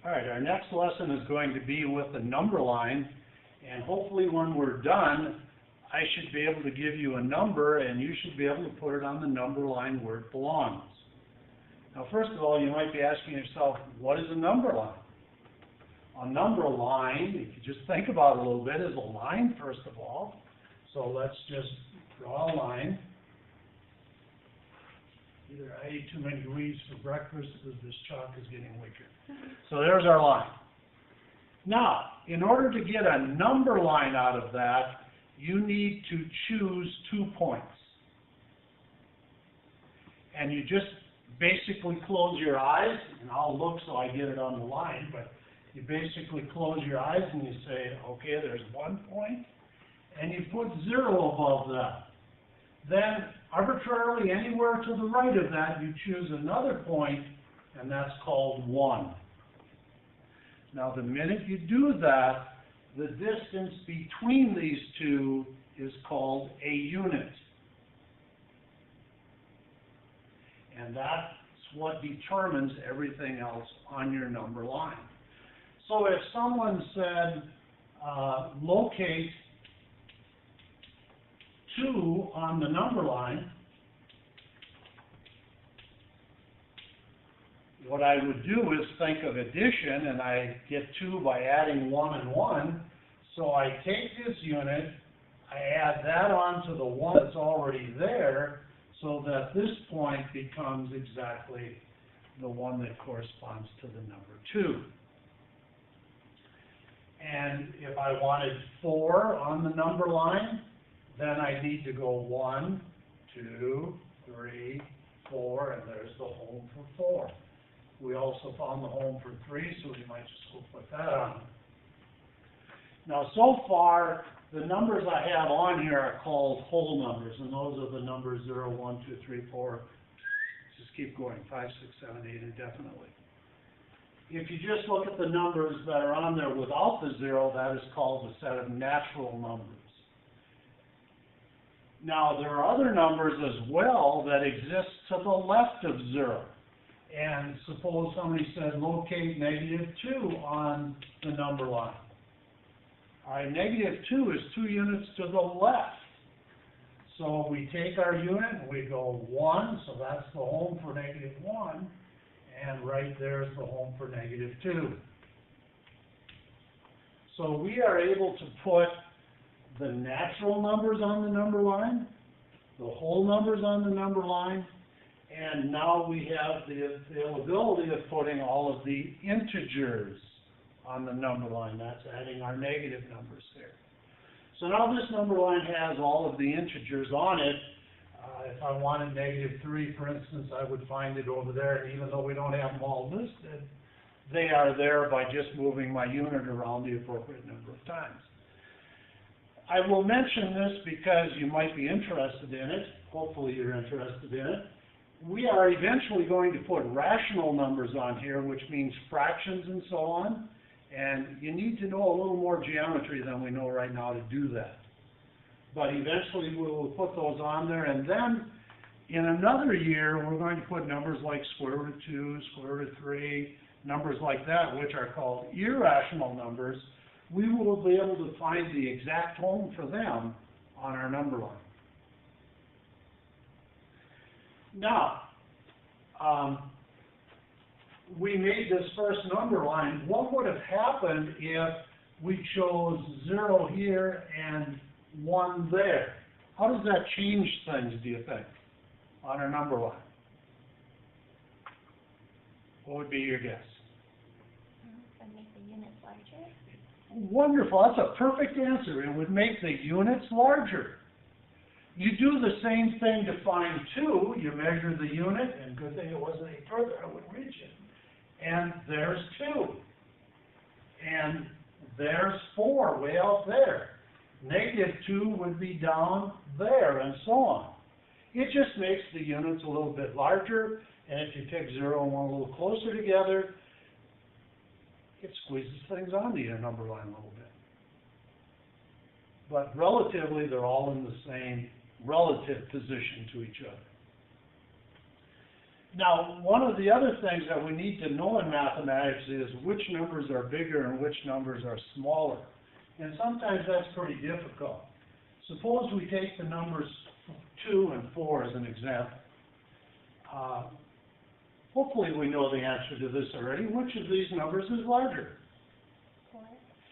All right, our next lesson is going to be with the number line, and hopefully when we're done, I should be able to give you a number, and you should be able to put it on the number line where it belongs. Now, first of all, you might be asking yourself, what is a number line? A number line, if you just think about it a little bit, is a line, first of all. So let's just draw a line. Either I ate too many weeds for breakfast or this chalk is getting weaker. So there's our line. Now, in order to get a number line out of that, you need to choose 2 points. And you just basically close your eyes, and I'll look so I get it on the line, but you basically close your eyes and you say, okay, there's 1 point, and you put 0 above that. Then, arbitrarily, anywhere to the right of that, you choose another point, and that's called 1. Now, the minute you do that, the distance between these two is called a unit. And that's what determines everything else on your number line. So if someone said, locate 2 on the number line, what I would do is think of addition, and I get 2 by adding 1 and 1. So I take this unit, I add that on to the 1 that's already there, so that this point becomes exactly the one that corresponds to the number 2. And if I wanted 4 on the number line, then I need to go 1, 2, 3, 4, and there's the home for 4. We also found the home for 3, so we might just go put that on. Now, so far, the numbers I have on here are called whole numbers, and those are the numbers 0, 1, 2, 3, 4. Just keep going, 5, 6, 7, 8 indefinitely. If you just look at the numbers that are on there without the 0, that is called a set of natural numbers. Now, there are other numbers as well that exist to the left of 0. And suppose somebody said locate -2 on the number line. All right, -2 is 2 units to the left. So we take our unit and we go 1, so that's the home for -1. And right there is the home for -2. So we are able to put the natural numbers on the number line, the whole numbers on the number line, and now we have the availability of putting all of the integers on the number line. That's adding our negative numbers there. So now this number line has all of the integers on it. If I wanted -3, for instance, I would find it over there. And even though we don't have them all listed, they are there by just moving my unit around the appropriate number of times. I will mention this because you might be interested in it. Hopefully you're interested in it. We are eventually going to put rational numbers on here, which means fractions and so on. And you need to know a little more geometry than we know right now to do that. But eventually we will put those on there, and then in another year we're going to put numbers like square root of 2, square root of 3, numbers like that, which are called irrational numbers. We will be able to find the exact home for them on our number line. Now, we made this first number line. What would have happened if we chose 0 here and 1 there? How does that change things, do you think, on our number line? What would be your guess? Would make the units larger. Wonderful. That's a perfect answer. It would make the units larger. You do the same thing to find 2. You measure the unit, and good thing it wasn't any further. I wouldn't reach it. And there's 2. And there's 4 way out there. -2 would be down there, and so on. It just makes the units a little bit larger, and if you take 0 and 1 a little closer together, it squeezes things onto your number line a little bit. But relatively, they're all in the same relative position to each other. Now, one of the other things that we need to know in mathematics is which numbers are bigger and which numbers are smaller. And sometimes that's pretty difficult. Suppose we take the numbers 2 and 4 as an example. Hopefully we know the answer to this already. Which of these numbers is larger? 4.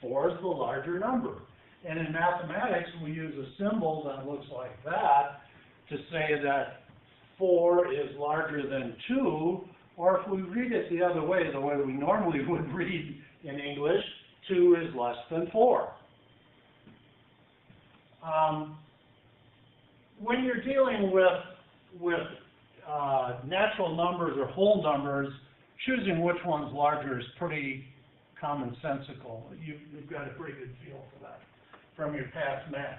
4 is the larger number. And in mathematics, we use a symbol that looks like that to say that 4 is larger than 2, or if we read it the other way, the way we normally would read in English, 2 is less than 4. When you're dealing with natural numbers or whole numbers, choosing which one's larger is pretty commonsensical. You've got a pretty good feel for that from your past math.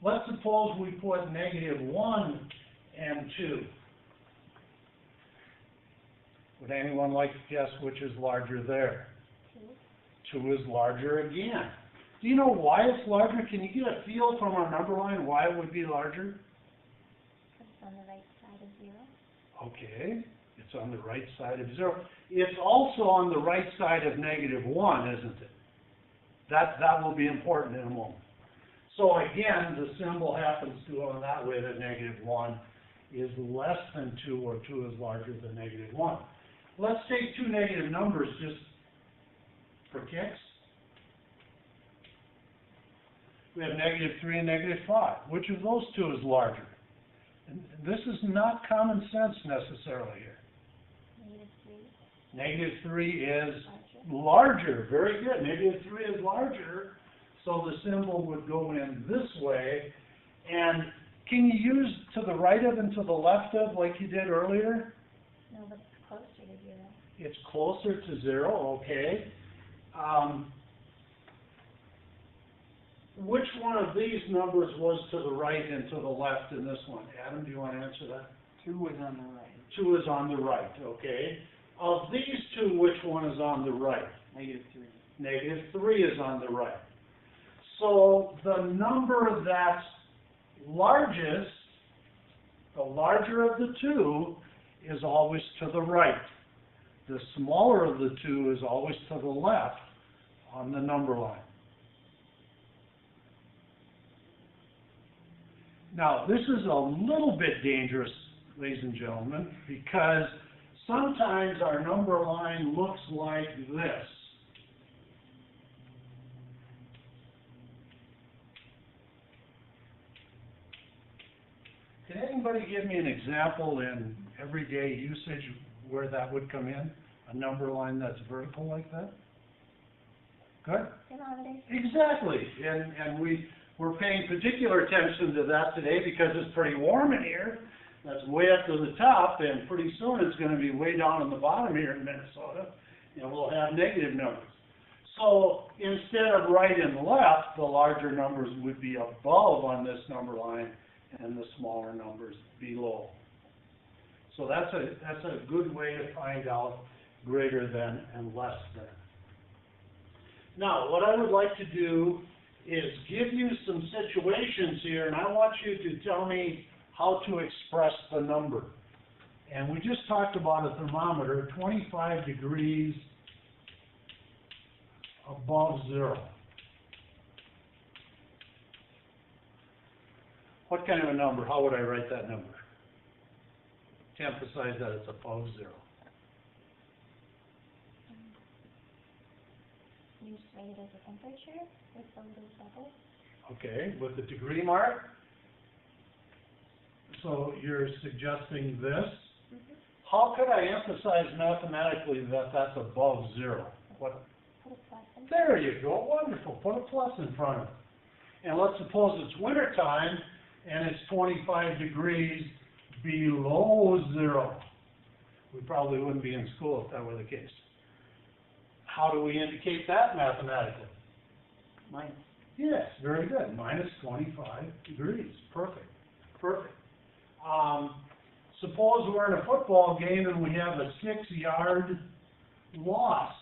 Let's suppose we put -1 and 2. Would anyone like to guess which is larger there? 2. 2 is larger again. Do you know why it's larger? Can you get a feel from our number line why it would be larger? Because it's on the right side of 0. Okay, it's on the right side of 0. It's also on the right side of -1, isn't it? That will be important in a moment. So again, the symbol happens to go that way, that -1 is less than 2, or 2 is larger than -1. Let's take two negative numbers just for kicks. We have -3 and -5. Which of those two is larger? And this is not common sense necessarily here. -3. -3 is Larger. larger. Very good. -3 is larger. So the symbol would go in this way. And can you use to the right of and to the left of like you did earlier? No, but it's closer to 0. It's closer to 0, okay. Which one of these numbers was to the right and to the left in this one? Adam, do you want to answer that? 2 is on the right. 2 is on the right, okay. Of these two, which one is on the right? -3. -3 is on the right. So the number that's largest, the larger of the two, is always to the right. The smaller of the two is always to the left on the number line. Now, this is a little bit dangerous, ladies and gentlemen, because sometimes our number line looks like this. Can anybody give me an example in everyday usage where that would come in? A number line that's vertical like that? Good? Thermometer. Exactly. And we're paying particular attention to that today because it's pretty warm in here. That's way up to the top, and pretty soon it's going to be way down on the bottom here in Minnesota, and we'll have negative numbers. So instead of right and left, the larger numbers would be above on this number line, and the smaller numbers below. So that's a good way to find out greater than and less than. Now, what I would like to do is give you some situations here, and I want you to tell me how to express the number. And we just talked about a thermometer, 25 degrees above 0. What kind of a number? How would I write that number? To emphasize that it's above 0. You just write it as a temperature with a little bubble. Okay, with the degree mark. So you're suggesting this. Mm-hmm. How could I emphasize mathematically that that's above 0? What? Put a plus in. There you go. Wonderful. Put a plus in front of it. And let's suppose it's winter time and it's 25 degrees below 0. We probably wouldn't be in school if that were the case. How do we indicate that mathematically? Minus. Yes, very good. Minus 25 degrees. Perfect. Perfect. Suppose we're in a football game and we have a 6-yard loss.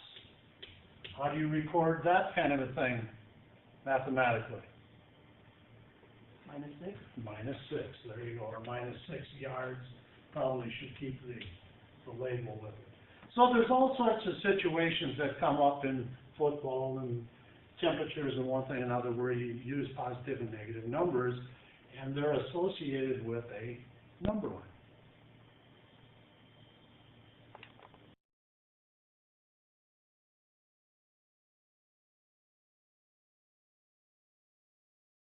How do you record that kind of a thing mathematically? -6. -6. There you go. Or -6 yards. Probably should keep the the label with it. So there's all sorts of situations that come up in football and temperatures and one thing and another where you use positive and negative numbers, and they're associated with a number line.